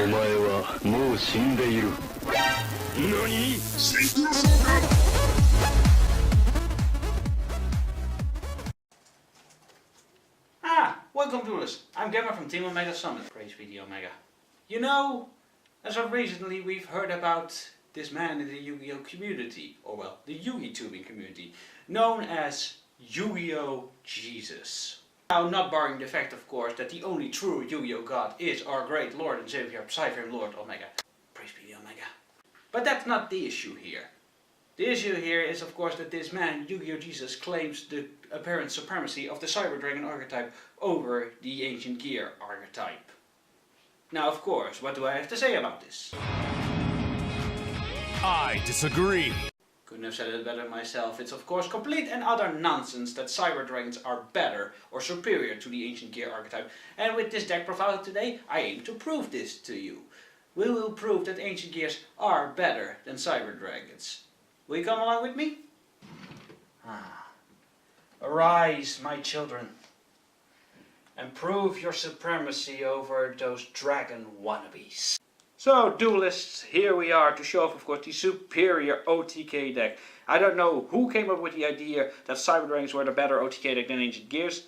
お前はもう死んでいる。何？ Welcome to this. I'm Gemma from Team Omega Summit. Praise be the Omega. You know, as of recently we've heard about this man in the Yu-Gi-Oh community, or well, the Yu-Gi-Tubing community, known as Yu-Gi-Oh Jesus. Now, not barring the fact, of course, that the only true Yu-Gi-Oh god is our great Lord and Savior, Psyframe Lord Omega. Praise be the Omega. But that's not the issue here. The issue here is, of course, that this man, Yu-Gi-Oh Jesus, claims the apparent supremacy of the Cyber Dragon archetype over the Ancient Gear archetype. Now, of course, what do I have to say about this? I disagree. Couldn't have said it better myself. It's of course complete and utter nonsense that Cyber Dragons are better or superior to the Ancient Gear archetype. And with this deck profile today, I aim to prove this to you. We will prove that Ancient Gears are better than Cyber Dragons. Will you come along with me? Arise, my children, and prove your supremacy over those dragon wannabes. So, duelists, here we are to show off, of course, the superior OTK deck. I don't know who came up with the idea that Cyber Dragons were the better OTK deck than Ancient Gears,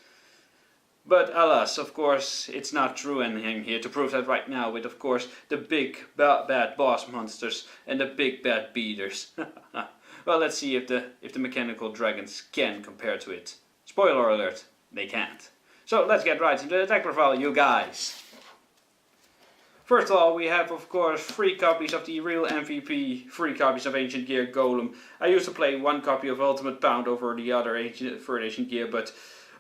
but alas, of course, it's not true, and I'm here to prove that right now with, of course, the big bad boss monsters and the big bad beaters. Well, let's see if the mechanical dragons can compare to it. Spoiler alert, they can't. So let's get right into the deck profile, you guys. First of all, we have, of course, 3 copies of the real MVP, 3 copies of Ancient Gear Golem. I used to play 1 copy of Ultimate Pound over the other third Ancient Gear, but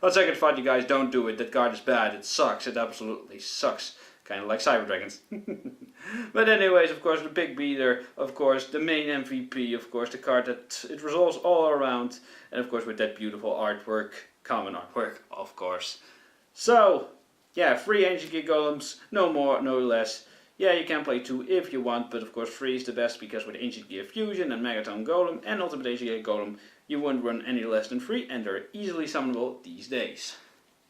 on second thought, you guys, don't do it. That card is bad. It sucks. It absolutely sucks. Kind of like Cyber Dragons. But anyways, of course, the big beater, of course, the main MVP, of course, the card that it resolves all around, and of course with that beautiful artwork, common artwork, of course. So, yeah, 3 Ancient Gear Golems, no more, no less. Yeah, you can play 2 if you want, but of course 3 is the best because with Ancient Gear Fusion and Megaton Golem and Ultimate Ancient Gear Golem, you wouldn't run any less than 3, and they're easily summonable these days.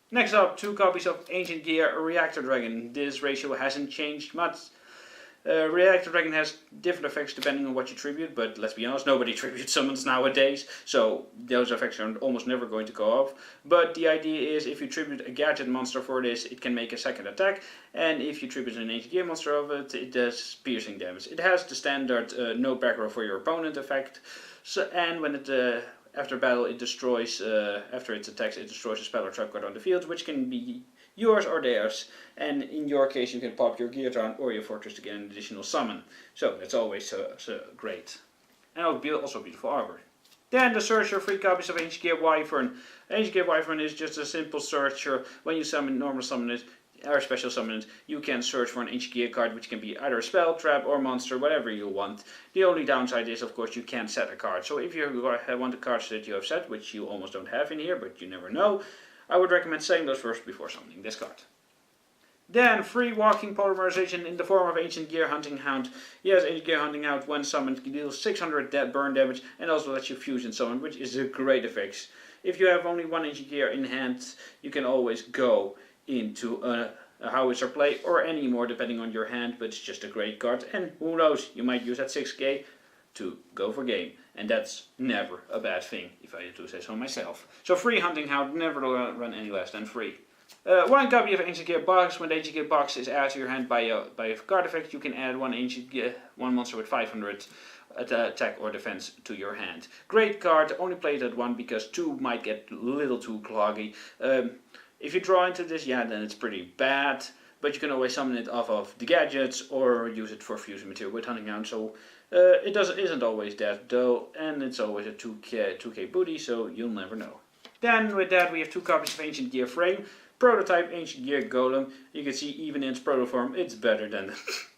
Next up, 2 copies of Ancient Gear Reactor Dragon. This ratio hasn't changed much. Reactor Dragon has different effects depending on what you tribute, but let's be honest, nobody tributes summons nowadays, so those effects are almost never going to go off. But the idea is, if you tribute a gadget monster for this, it can make a second attack, and if you tribute an Ancient Gear monster of it, it does piercing damage. It has the standard no back row for your opponent effect, so, and when it after battle it destroys, after its attacks it destroys a spell or trap card on the field, which can be yours or theirs, and in your case you can pop your Geartron or your Fortress to get an additional summon. So that's always so great. And also beautiful armor. Then the Searcher, 3 copies of Ancient Gear Wyvern. Ancient Gear Wyvern is just a simple searcher. When you normal summon it, or special summon it, you can search for an Ancient Gear card, which can be either a spell, trap, or monster, whatever you want. The only downside is, of course, you can't set a card. So if you want the cards that you have set, which you almost don't have in here, but you never know, I would recommend setting those first before summoning this card. Then, 3 Walking Polymerization in the form of Ancient Gear Hunting Hound. Yes, Ancient Gear Hunting Hound, when summoned, deals 600 burn damage and also lets you fusion summon, which is a great effect. If you have only 1 Ancient Gear in hand, you can always go into a Howitzer play or any more depending on your hand, but it's just a great card, and who knows, you might use that 6k to go for game, and that's never a bad thing, if I do say so myself. So 3 Hunting Hound, never run any less than 3. 1 copy of Ancient Gear Box. When the Ancient Gear Box is added to your hand by a card effect, you can add 1 monster with 500 attack or defense to your hand. Great card, only play it at 1 because 2 might get a little too cloggy. If you draw into this, yeah, then it's pretty bad, but you can always summon it off of the gadgets or use it for fusion material with Hunting Hound, so it isn't always that though, and it's always a 2k booty, so you'll never know. Then with that we have 2 copies of Ancient Gear Frame, Prototype Ancient Gear Golem. You can see even in its proto form it's better than the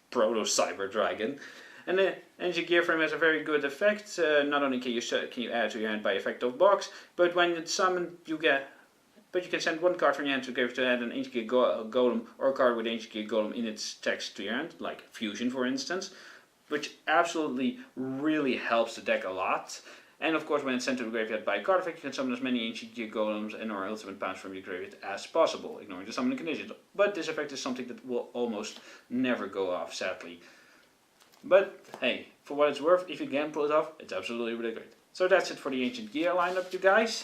Proto Cyber Dragon. And the Ancient Gear Frame has a very good effect. Not only can you add to your hand by effect of box, but when it's summoned you can send 1 card from your hand to add an Ancient Gear Golem or a card with Ancient Gear Golem in its text to your hand, like Fusion for instance, which absolutely really helps the deck a lot. And of course, when it's sent to the graveyard by a card effect, you can summon as many ancient gear golems and or ultimate powers from your graveyard as possible, ignoring the summoning conditions. But this effect is something that will almost never go off, sadly. But hey, for what it's worth, if you can pull it off, it's absolutely really great. So that's it for the ancient gear lineup, you guys.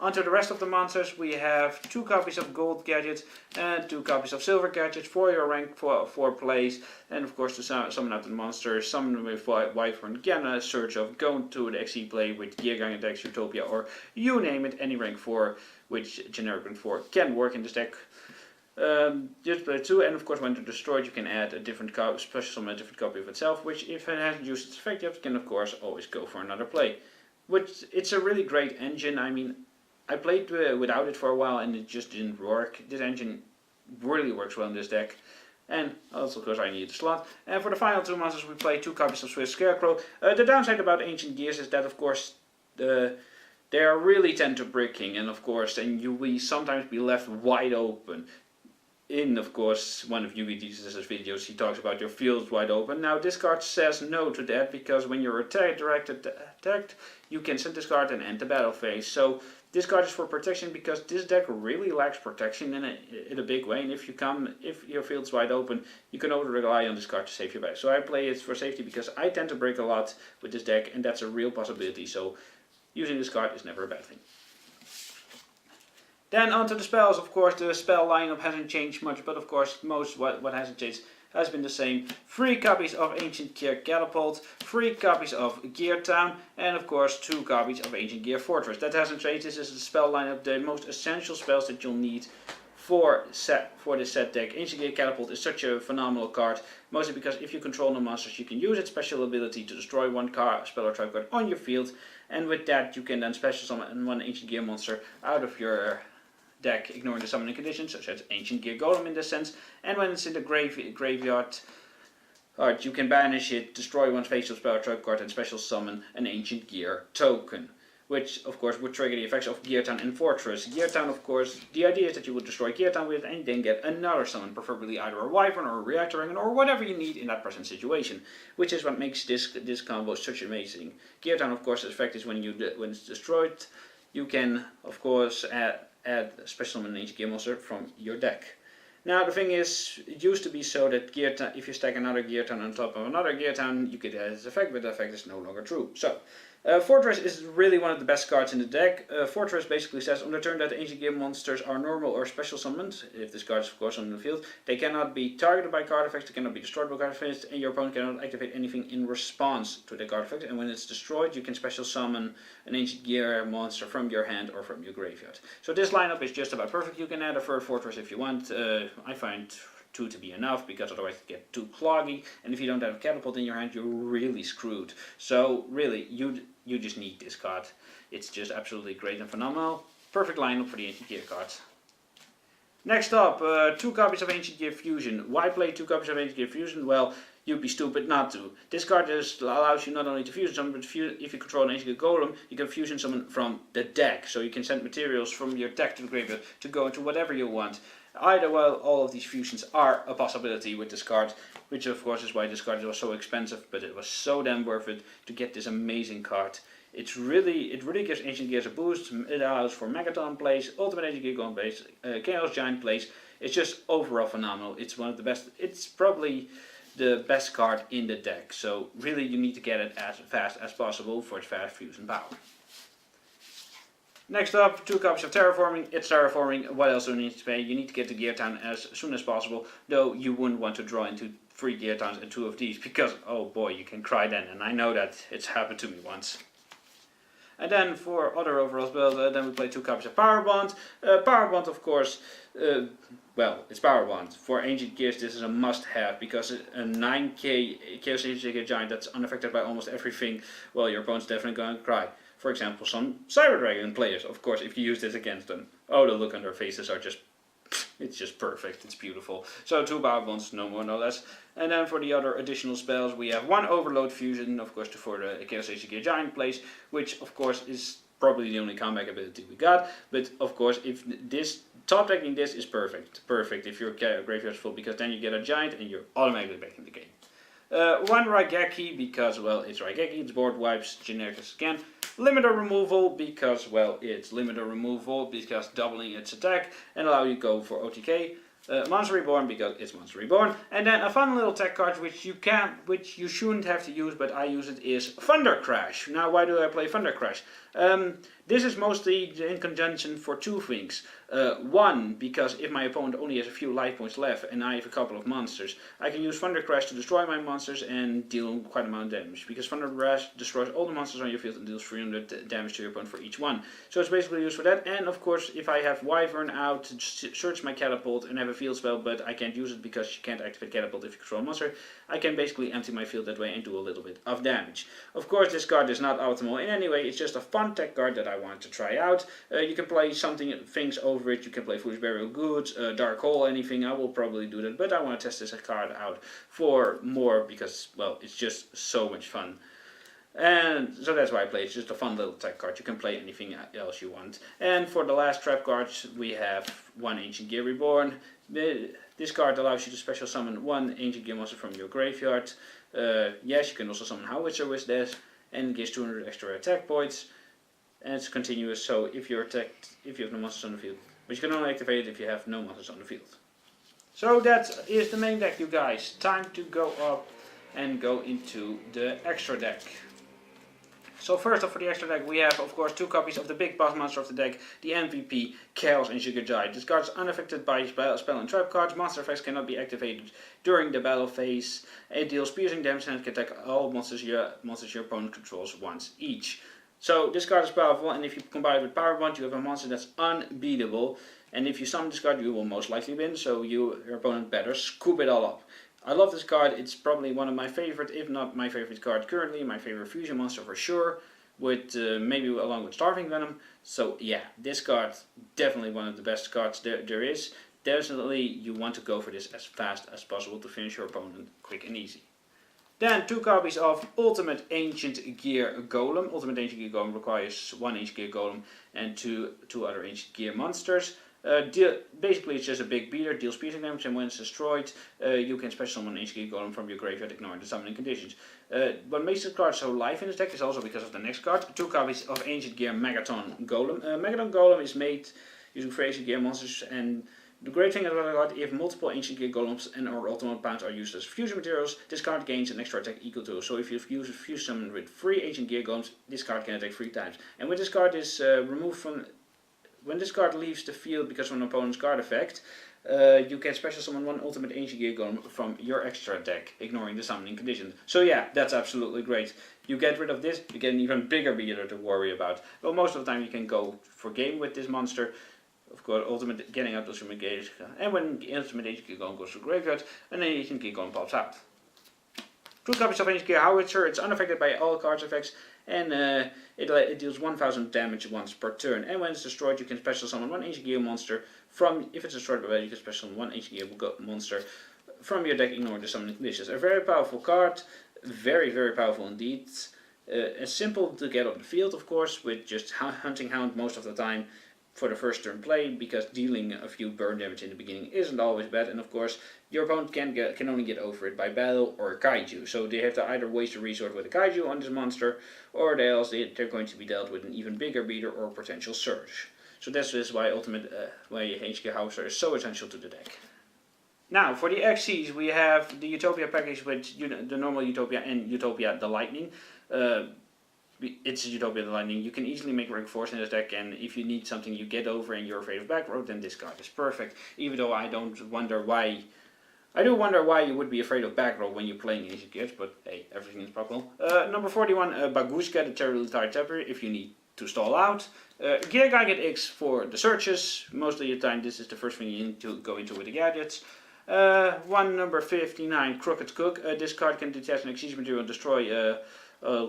Onto the rest of the monsters, we have 2 copies of gold gadgets and 2 copies of silver gadgets for your rank 4 plays. And of course to summon out the monsters, summon with Wyvern, Ganna, Search of, go to the XE play with Geargang decks, Utopia, or you name it, any rank 4, which generic rank 4 can work in this deck. Just play 2, and of course when they're destroyed you can add a different special summon a different copy of itself, which if it hasn't used its effect yet, can of course always go for another play. Which, it's a really great engine. I mean, I played without it for a while and it just didn't work. This engine really works well in this deck. And also of course I need the slot. And for the final 2 monsters we play 2 copies of Swiss Scarecrow. The downside about Ancient Gears is that of course they are really tend to bricking, and of course then you will sometimes be left wide open. In, of course, one of Yugi DCS's videos, he talks about your fields wide open. Now, this card says no to that, because when you're attacked, you can send this card and end the battle phase. So, this card is for protection, because this deck really lacks protection in a big way. And if your field's wide open, you can only rely on this card to save your back. So, I play it for safety, because I tend to break a lot with this deck, and that's a real possibility. So, using this card is never a bad thing. Then onto the spells. Of course the spell lineup hasn't changed much, but of course what hasn't changed has been the same. 3 copies of Ancient Gear Catapult, 3 copies of Gear Town, and of course 2 copies of Ancient Gear Fortress. That hasn't changed. This is the spell lineup, the most essential spells that you'll need for this set deck. Ancient Gear Catapult is such a phenomenal card, mostly because if you control no monsters you can use its special ability to destroy 1 spell or trap card on your field, and with that you can then special summon 1 Ancient Gear monster out of your deck, ignoring the summoning conditions, such as Ancient Gear Golem in this sense. And when it's in the graveyard, you can banish it, destroy 1 facial spell or trap card, and special summon an Ancient Gear token, which of course would trigger the effects of Gear Town and Fortress. Gear Town, of course, the idea is that you would destroy Gear Town with it and then get another summon, preferably either a Wyvern or a Reactor Dragon or whatever you need in that present situation, which is what makes this combo such amazing. Gear Town, of course, the effect is when it's destroyed, you can of course add a special summon Ancient Gear monster from your deck. Now the thing is, it used to be so that if you stack another Gear Town on top of another Gear Town, you could add this effect, but the effect is no longer true. So, Fortress is really one of the best cards in the deck. Fortress basically says on the turn that Ancient Gear monsters are normal or special summoned, if this card is of course on the field, they cannot be targeted by card effects, they cannot be destroyed by card effects, and your opponent cannot activate anything in response to the card effect. And when it's destroyed, you can special summon an Ancient Gear monster from your hand or from your graveyard. So this lineup is just about perfect. You can add a third Fortress if you want. I find 2 to be enough, because otherwise it gets too cloggy, and if you don't have a Catapult in your hand, you're really screwed. So really, you just need this card. It's just absolutely great and phenomenal. Perfect lineup for the Ancient Gear cards. Next up, 2 copies of Ancient Gear Fusion. Why play 2 copies of Ancient Gear Fusion? Well, you'd be stupid not to. This card just allows you not only to fusion summon, but if you control an Ancient Gear Golem, you can fusion summon from the deck. So you can send materials from your deck to the graveyard to go into whatever you want. Either well, all of these fusions are a possibility with this card, which of course is why this card was so expensive, but it was so damn worth it to get this amazing card. It really gives Ancient Gears a boost. It allows for Megaton plays, Ultimate Ancient Gear Golem plays, Chaos Giant plays. It's just overall phenomenal. It's one of the best. It's probably the best card in the deck. So really, you need to get it as fast as possible for its fast fusion power. Next up, 2 copies of Terraforming. It's Terraforming. What else do you need to pay? You need to get to Gear Town as soon as possible, though you wouldn't want to draw into 3 Gear Towns and 2 of these, because oh boy, you can cry then, and I know that it's happened to me once. And then for other overall spells, then we play 2 copies of Power Bond. Power Bond, of course, well, it's Power Bond. For Ancient Gears, this is a must-have, because a 9k Chaos Ancient Gear Giant that's unaffected by almost everything, well, your opponent's definitely going to cry. For example, some Cyber Dragon players, of course, if you use this against them. Oh, the look on their faces are just, it's just perfect, it's beautiful. So 2 Power Bonds, no more, no less. And then for the other additional spells, we have 1 Overload Fusion, of course, for the Chaos Ancient Gear Giant plays, which, of course, is probably the only comeback ability we got. But, of course, if this, top decking this is perfect. Perfect if your graveyard's full, because then you get a Giant and you're automatically back in the game. One Raigeki because, well, it's Raigeki, it's board wipes, generic as again. Limiter removal because, well, it's limiter removal because doubling its attack and allow you to go for OTK. Monster Reborn because it's Monster Reborn, and then a fun little tech card which you shouldn't have to use, but I use it, is Thunder Crash. Now, why do I play Thunder Crash? This is mostly in conjunction for two things. One, because if my opponent only has a few life points left and I have a couple of monsters, I can use Thunder Crash to destroy my monsters and deal quite a amount of damage. Because Thunder Crash destroys all the monsters on your field and deals 300 damage to your opponent for each one. So it's basically used for that. And of course, if I have Wyvern out to search my Catapult and have a field spell, but I can't use it because you can't activate Catapult if you control a monster, I can basically empty my field that way and do a little bit of damage. Of course, this card is not optimal in any way. It's just a fun tech card that I wanted to try out. You can play things over it. You can play Foolish Burial Goods, Dark Hole, anything. I will probably do that, but I want to test this card out for more because, well, it's just so much fun. And so that's why I play. It's just a fun little tech card. You can play anything else you want. And for the last trap cards, we have one Ancient Gear Reborn. This card allows you to special summon one Ancient Gear monster from your graveyard. Yes, you can also summon Howitzer with this, and it gives 200 extra attack points. And it's continuous, so if you're attacked, if you have no monsters on the field. But you can only activate it if you have no monsters on the field. So that is the main deck, you guys. Time to go up and go into the extra deck. So first off, for the extra deck, we have, of course, 2 copies of the big boss monster of the deck, the MVP, Chaos and Jigajai. This card is unaffected by spell and trap cards. Monster effects cannot be activated during the battle phase. It deals piercing damage and it can attack all monsters your opponent controls once each. So this card is powerful, and if you combine it with Power Bond, you have a monster that's unbeatable. And if you summon this card, you will most likely win, so your opponent better scoop it all up. I love this card. It's probably one of my favorite, if not my favorite card currently, my favorite fusion monster for sure, with maybe along with Starving Venom. So yeah, this card, definitely one of the best cards there is. Definitely you want to go for this as fast as possible to finish your opponent quick and easy. Then 2 copies of Ultimate Ancient Gear Golem. Ultimate Ancient Gear Golem requires 1 Ancient Gear Golem and two other Ancient Gear monsters. Basically it's just a big beater, deals piercing damage, and when it's destroyed, you can special summon Ancient Gear Golem from your graveyard, ignoring the summoning conditions. What makes this card so live in this deck is also because of the next card. 2 copies of Ancient Gear Megaton Golem. Megaton Golem is made using 3 Ancient Gear monsters, and the great thing about the card, if multiple Ancient Gear Golems and or Ultimate Pounds are used as fusion materials, this card gains an extra attack equal to. So if you use a fusion summon with 3 Ancient Gear Golems, this card can attack 3 times. And when this card is removed from, when this card leaves the field because of an opponent's card effect, you can special summon 1 Ultimate Ancient Gear Golem from your extra deck, ignoring the summoning condition. So yeah, that's absolutely great. You get rid of this, you get an even bigger beater to worry about. Well, most of the time you can go for game with this monster. Of course, ultimate getting out of engage, and when Ultimate Ancient Gear Golem goes to graveyard, and then Ancient Gear Golem pops out. 2 copies of Ancient Gear Howitzer. It's unaffected by all cards effects, and it deals 1000 damage once per turn. And when it's destroyed, you can special summon 1 Ancient Gear monster from. If it's destroyed by battle, you can special summon 1 Ancient Gear monster from your deck, ignoring the summoning conditions. A very powerful card, very powerful indeed. It's simple to get on the field, of course, with just Hunting Hound most of the time for the first turn play, because dealing a few burn damage in the beginning isn't always bad, and of course your opponent can only get over it by battle or kaiju, so they have to either waste a resource with a kaiju on this monster, or else they're going to be dealt with an even bigger beater or potential surge. So that's just why why Ancient Gear Howitzer is so essential to the deck. Now for the XCs, we have the Utopia package with the normal Utopia and Utopia the Lightning. It's Utopia the Lightning. You can easily make rank 4s in this deck, and if you need something you get over and you're afraid of back row, then this card is perfect. Even though I do wonder why you would be afraid of back row when you're playing Ancient Gears, but hey, everything is possible. Number 41, Bagushka, the Terribly Tired Tapper, if you need to stall out. Gear Gadget X for the searches. Most of the time this is the first thing you need to go into with the gadgets. Number 59, Crooked Cook. This card can detach an excess material and destroy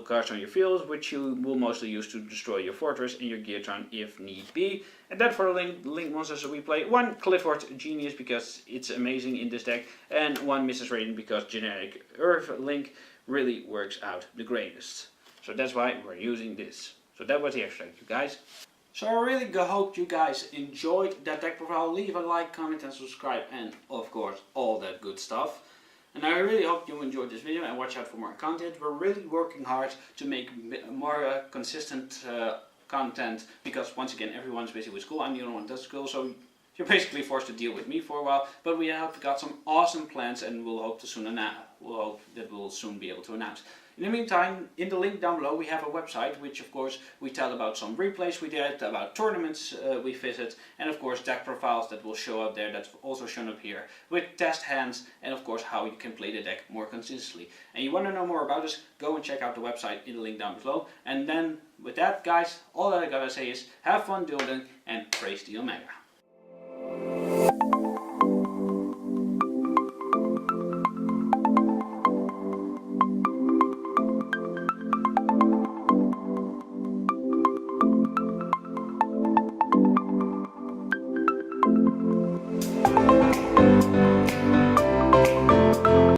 cards on your field, which you will mostly use to destroy your fortress and your Geartron if need be. And then for the link monsters, we play 1 Clifford Genius because it's amazing in this deck, and 1 Mrs. Raiden because generic Earth Link really works out the greatest. So that's why we're using this. So that was the extract, you guys. So I really hope you guys enjoyed that deck profile. Leave a like, comment and subscribe, and of course all that good stuff. And I really hope you enjoyed this video and watch out for more content. We're really working hard to make more consistent content because once again everyone's busy with school. I'm the only one that does school, so you're basically forced to deal with me for a while. But we have got some awesome plans, and we'll hope that we'll soon be able to announce. In the meantime, in the link down below we have a website which of course we tell about some replays we did, about tournaments we visit, and of course deck profiles that will show up there, that's also shown up here, with test hands and of course how you can play the deck more consistently. And you want to know more about us, go and check out the website in the link down below. And then with that guys, all that I gotta say is have fun dueling and praise the Omega.